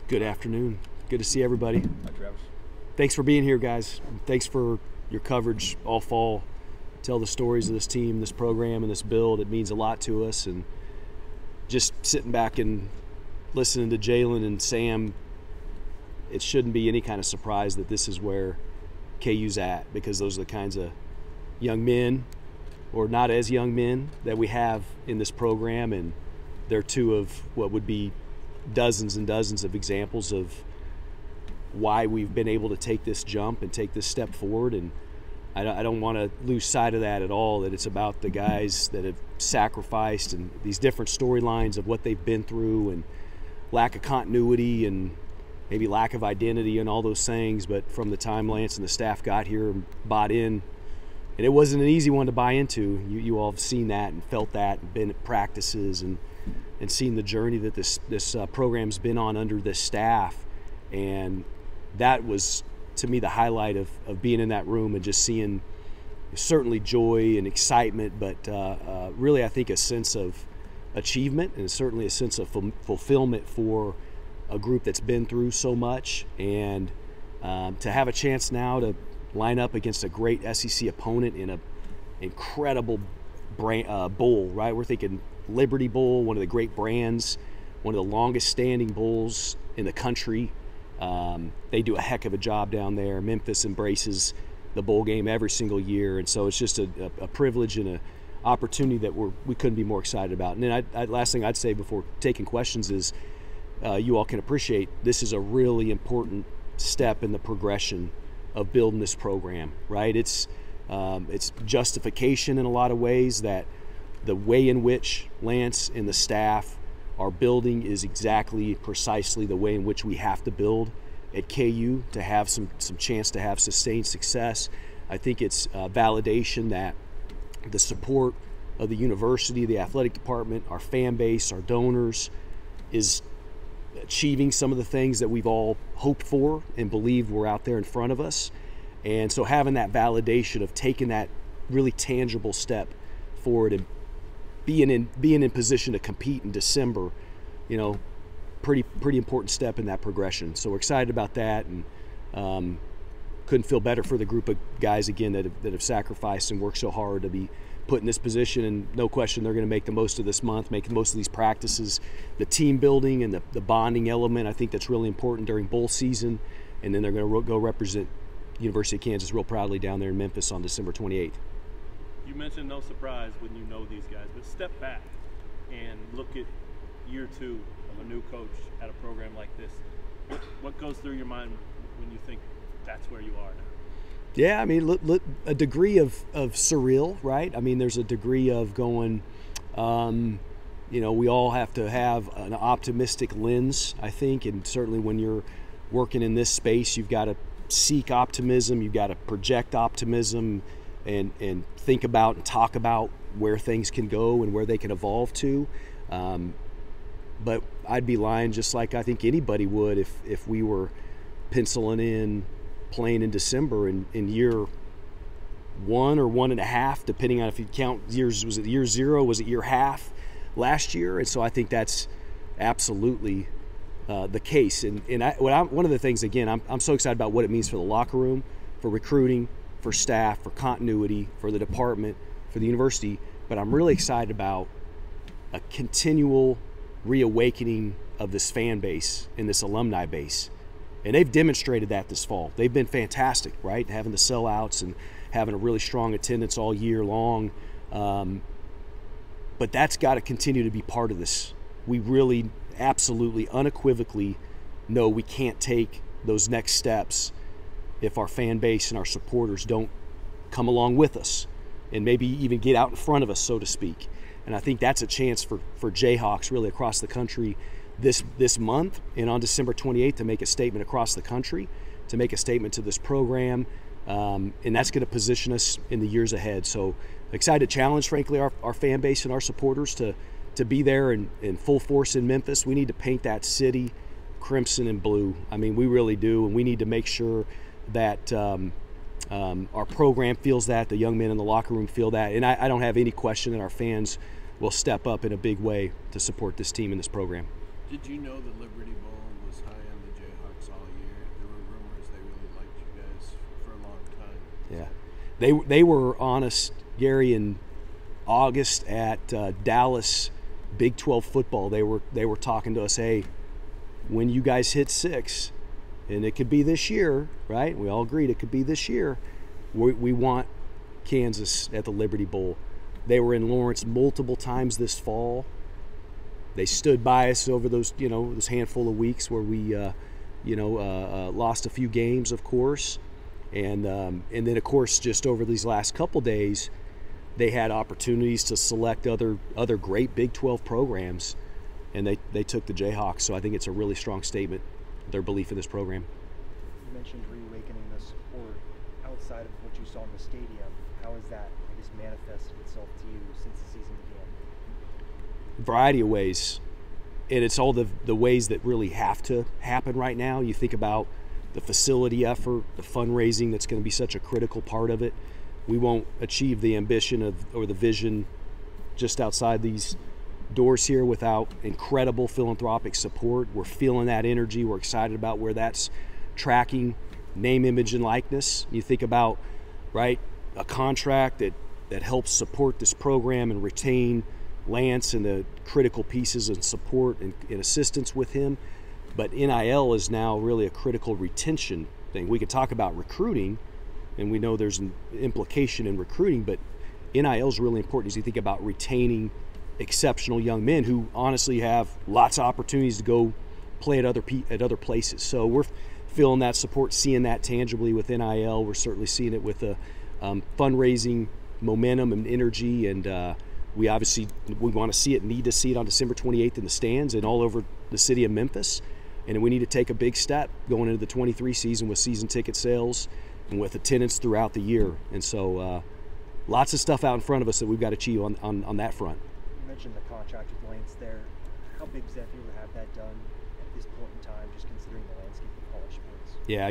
Good afternoon. Good to see everybody. Hi, Travis. Thanks for being here, guys. Thanks for your coverage all fall. Tell the stories of this team, this program, and this build. It means a lot to us. And just sitting back and listening to Jalen and Sam, it shouldn't be any kind of surprise that this is where KU's at, because those are the kinds of young men, or not as young men, that we have in this program. And they're two of what would be dozens and dozens of examples of why we've been able to take this jump and take this step forward. And I don't want to lose sight of that at all, that it's about the guys that have sacrificed and these different storylines of what they've been through, and lack of continuity and maybe lack of identity and all those things. But from the time Lance and the staff got here and bought in, and it wasn't an easy one to buy into. You all have seen that and felt that and been at practices and seen the journey that this program's been on under this staff. And that was, to me, the highlight of being in that room and just seeing certainly joy and excitement, but really I think a sense of achievement and certainly a sense of fulfillment for a group that's been through so much. And to have a chance now to line up against a great SEC opponent in an incredible bowl, right? We're thinking Liberty Bowl, one of the great brands, one of the longest standing bowls in the country. They do a heck of a job down there. Memphis embraces the bowl game every single year, and so it's just a privilege and an opportunity that we couldn't be more excited about. And then last thing I'd say before taking questions is you all can appreciate this is a really important step in the progression of building this program, right? It's justification in a lot of ways that the way in which Lance and the staff are building is exactly precisely the way in which we have to build at KU to have some chance to have sustained success. I think it's validation that the support of the university, the athletic department, our fan base, our donors is achieving some of the things that we've all hoped for and believed were out there in front of us. And so having that validation of taking that really tangible step forward and being in position to compete in December, pretty important step in that progression. So we're excited about that, and couldn't feel better for the group of guys again that have sacrificed and worked so hard to be put in this position. And no question they're going to make the most of this month, make the most of these practices, the team building and the bonding element. I think that's really important during bowl season. And then they're going to go represent University of Kansas real proudly down there in Memphis on December 28th. You mentioned no surprise when you know these guys, but step back and look at year two of a new coach at a program like this. What goes through your mind when you think that's where you are now? Yeah, I mean, look, a degree of surreal, right? I mean, there's a degree of going, we all have to have an optimistic lens, I think, and certainly when you're working in this space, you've got to seek optimism, you've got to project optimism, and think about and talk about where things can go and where they can evolve to. But I'd be lying, just like I think anybody would, if we were penciling in playing in December in year 1 or 1.5, depending on if you count years. Was it year 0? Was it year half last year? And so I think that's absolutely the case. And one of the things, again, I'm so excited about what it means for the locker room, for recruiting, for staff, for continuity, for the department, for the university. But I'm really excited about a continual reawakening of this fan base and this alumni base. And they've demonstrated that this fall. They've been fantastic, right? Having the sellouts and having a really strong attendance all year long. But that's got to continue to be part of this. We really, absolutely, unequivocally know we can't take those next steps if our fan base and our supporters don't come along with us and maybe even get out in front of us, so to speak. And I think that's a chance for Jayhawks really across the country this month and on December 28th to make a statement across the country, to make a statement to this program, and that's going to position us in the years ahead. So excited to challenge, frankly, our fan base and our supporters to be there in full force in Memphis. We need to paint that city crimson and blue. I mean, we really do, and we need to make sure that our program feels that, the young men in the locker room feel that, and I don't have any question that our fans will step up in a big way to support this team and this program. Did you know the Liberty Bowl was high on Yeah. They were honest, Gary, in August at Dallas Big 12 football. They were talking to us, hey, when you guys hit 6, and it could be this year, right? We all agreed it could be this year. We want Kansas at the Liberty Bowl. They were in Lawrence multiple times this fall. They stood by us over those handful of weeks where we lost a few games, of course, and then of course just over these last couple days, they had opportunities to select other great Big 12 programs, and they took the Jayhawks. So I think it's a really strong statement, their belief in this program. You mentioned reawakening the support outside of what you saw in the stadium. How has that, I guess, manifested itself to you since the season began? Variety of ways, and it's all the ways that really have to happen right now. You think about the facility effort, the fundraising that's going to be such a critical part of it. We won't achieve the ambition or the vision just outside these doors here without incredible philanthropic support. We're feeling that energy. We're excited about where that's tracking. Name, image, and likeness. You think about, right, a contract that helps support this program and retain Lance and the critical pieces and support and assistance with him. But NIL is now really a critical retention thing. We could talk about recruiting, and we know there's an implication in recruiting, but NIL is really important as you think about retaining exceptional young men who honestly have lots of opportunities to go play at other places. So we're feeling that support, seeing that tangibly with NIL. We're certainly seeing it with the fundraising momentum and energy, and we want to see it, need to see it on December 28th in the stands and all over the city of Memphis. And we need to take a big step going into the 23 season with season ticket sales and with attendance throughout the year. And so lots of stuff out in front of us that we've got to achieve on that front. You mentioned the contract with Lance there. How big is that for you to have that done at this point in time, just considering the landscape of college sports? Yeah,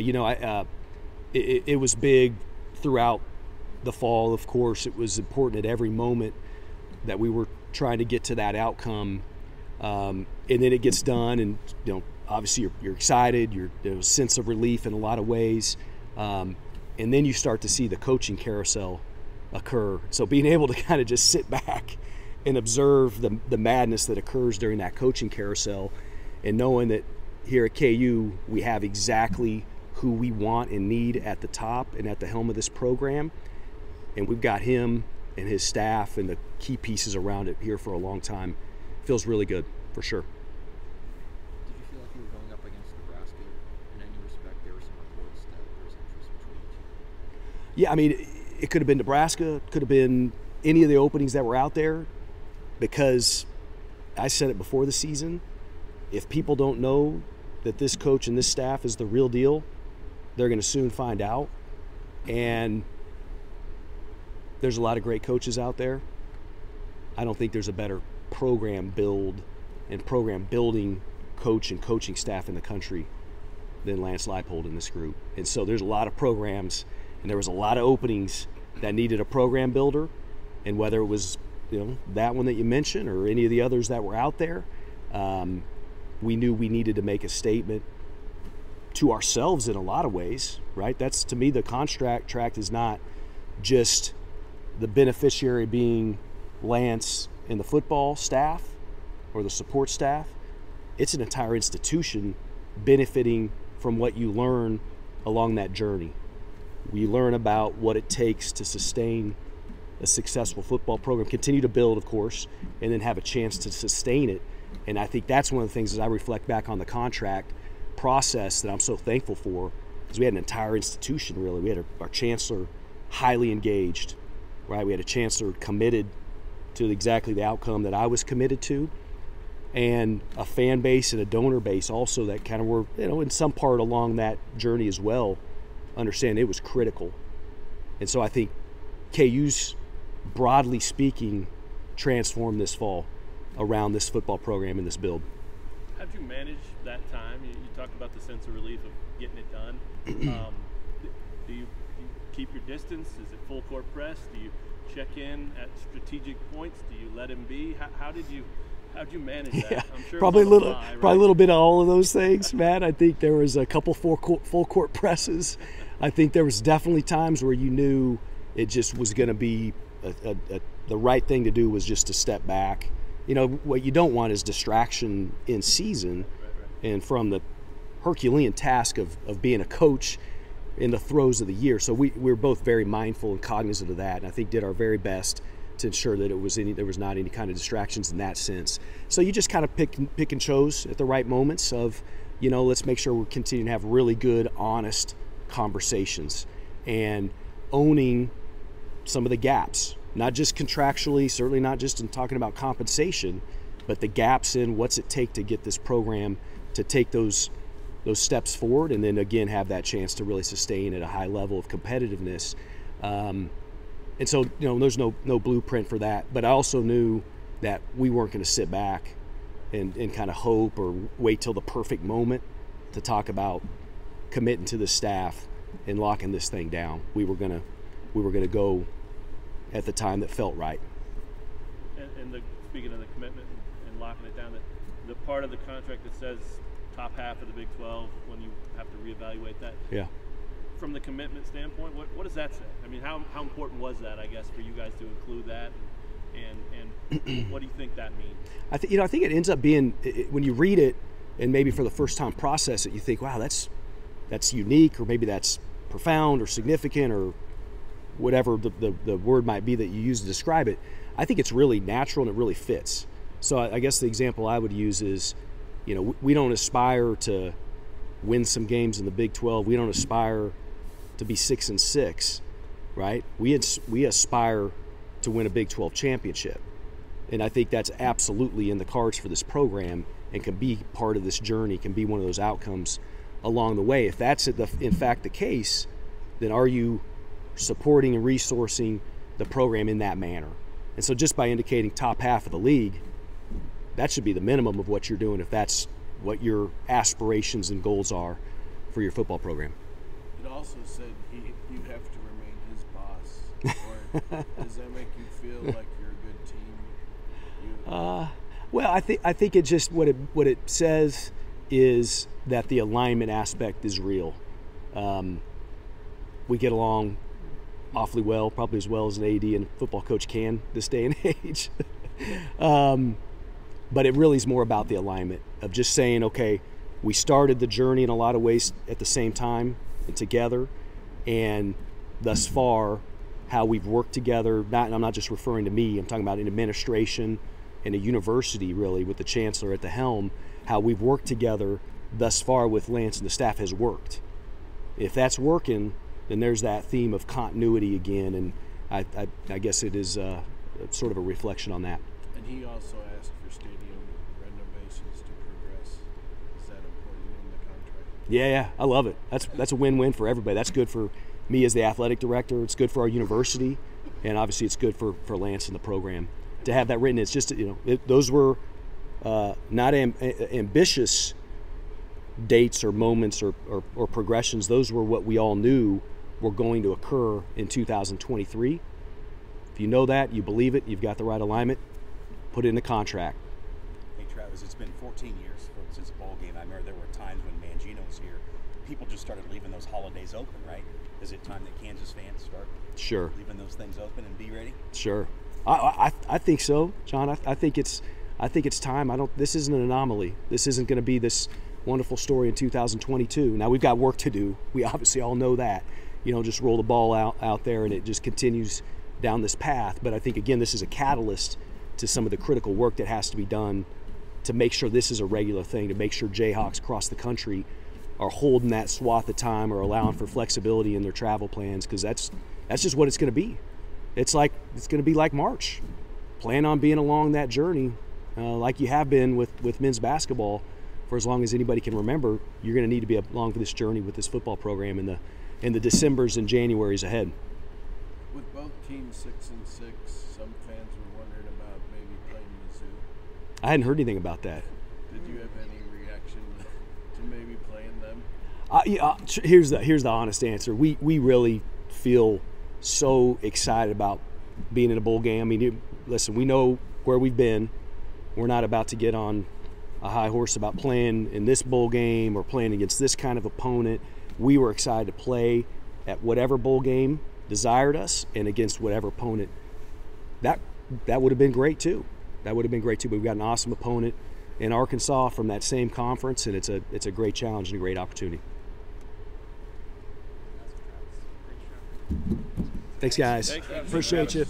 it was big throughout the fall, of course. It was important at every moment that we were trying to get to that outcome. And then it gets done, and obviously you're excited, there's a sense of relief in a lot of ways. And then you start to see the coaching carousel occur. So being able to kind of just sit back and observe the madness that occurs during that coaching carousel, and knowing that here at KU we have exactly who we want and need at the top and at the helm of this program, and we've got him and his staff and the key pieces around it here for a long time. Feels really good, for sure. Did you feel like you were going up against Nebraska in any respect? There were some reports that there was interest between you two. Yeah, I mean, it could have been Nebraska, could have been any of the openings that were out there, because I said it before the season, if people don't know that this coach and this staff is the real deal, they're going to soon find out. And there's a lot of great coaches out there. I don't think there's a better program build and program building coach and coaching staff in the country than Lance Leipold in this group. And so there's a lot of programs, and there was a lot of openings that needed a program builder, and whether it was that one that you mentioned or any of the others that were out there, we knew we needed to make a statement to ourselves in a lot of ways, right? That's, to me, the contract is not just the beneficiary being Lance and the football staff or the support staff. It's an entire institution benefiting from what you learn along that journey. We learn about what it takes to sustain a successful football program, continue to build, of course, and then have a chance to sustain it. And I think that's one of the things as I reflect back on the contract process that I'm so thankful for, is we had an entire institution, really. We had our chancellor highly engaged, right? We had a chancellor committed to exactly the outcome that I was committed to, and a fan base and a donor base also that kind of were, in some part along that journey as well, understand it was critical. And so I think KU's, broadly speaking, transformed this fall around this football program and this build. How'd you manage that time? You talked about the sense of relief of getting it done. Do you keep your distance? Is it full court press? Do you check in at strategic points? Do you let him be? How'd you manage that? Yeah, I'm sure probably it was on the fly, right? Probably a little bit of all of those things, Matt. I think there was a couple full court presses. I think there was definitely times where you knew it just was going to be the right thing to do was just to step back. You know, what you don't want is distraction in season and from the Herculean task of being a coach in the throes of the year. So we're both very mindful and cognizant of that, and I think did our very best to ensure that there was not any kind of distractions in that sense. So you just kind of pick and chose at the right moments of, you know, let's make sure we continue to have really good, honest conversations and owning some of the gaps, not just contractually, certainly not just in talking about compensation, but the gaps in what's it take to get this program to take those steps forward, and then again have that chance to really sustain at a high level of competitiveness. And so, you know, there's no blueprint for that, but I also knew that we weren't going to sit back and kind of hope or wait till the perfect moment to talk about committing to the staff and locking this thing down. We were gonna go at the time that felt right. And speaking of the commitment and locking it down, the part of the contract that says top half of the Big 12 when you have to reevaluate that. Yeah. From the commitment standpoint, what does that say? I mean, how important was that, I guess, for you guys to include that, and what do you think that means? I think it ends up being, when you read it and maybe for the first time process it, you think, wow, that's unique, or maybe that's profound or significant, or whatever the word might be that you use to describe it. I think it's really natural and it really fits. So I guess the example I would use is, you know, we don't aspire to win some games in the Big 12. We don't aspire to be 6-6, right? We aspire to win a Big 12 championship. And I think that's absolutely in the cards for this program and can be part of this journey, can be one of those outcomes along the way. If that's in fact the case, then are you supporting and resourcing the program in that manner? And so just by indicating top half of the league, that should be the minimum of what you're doing if that's what your aspirations and goals are for your football program. It also said you have to remain his boss. Or does that make you feel like you're a good team? Well, I think it just what it says is that the alignment aspect is real. We get along awfully well, probably as well as an AD and football coach can this day and age. But it really is more about the alignment of just saying, okay, we started the journey in a lot of ways at the same time and together, and thus far, how we've worked together, and I'm not just referring to me, I'm talking about an administration and a university really with the chancellor at the helm, how we've worked together thus far with Lance and the staff has worked. If that's working, then there's that theme of continuity again, and I guess it is sort of a reflection on that. And he also asked for stadium renovations to progress. Is that important in the contract? Yeah, I love it. That's a win-win for everybody. That's good for me as the athletic director. It's good for our university, and obviously it's good for Lance and the program to have that written. It's just, you know, those were not ambitious dates or moments or progressions. Those were what we all knew were going to occur in 2023. If you know that, you believe it, you've got the right alignment, put it in the contract. Hey Travis, it's been 14 years since a bowl game. I remember there were times when Mangino was here, people just started leaving those holidays open, right? Is it time that Kansas fans start leaving those things open and be ready? Sure. I think so, John. I think it's time. This isn't an anomaly. This isn't going to be this wonderful story in 2022. Now we've got work to do. We obviously all know that. You know, just roll the ball out there and it just continues down this path. But I think, again, this is a catalyst to some of the critical work that has to be done to make sure this is a regular thing, to make sure Jayhawks across the country are holding that swath of time or allowing for flexibility in their travel plans, because that's just what it's going to be. It's going to be like March. Plan on being along that journey like you have been with men's basketball for as long as anybody can remember. You're going to need to be along for this journey with this football program in the Decembers and Januaries ahead. With both teams 6-6, some fans were wondering about maybe playing Mizzou. I hadn't heard anything about that. Did you have any reaction to maybe playing them? Here's the honest answer. We really feel so excited about being in a bowl game. I mean, listen, we know where we've been. We're not about to get on a high horse about playing in this bowl game or playing against this kind of opponent. We were excited to play at whatever bowl game desired us and against whatever opponent. That would have been great too. That would have been great too. But we've got an awesome opponent in Arkansas from that same conference, and it's a great challenge and a great opportunity. Thanks, guys. Thanks, Appreciate you.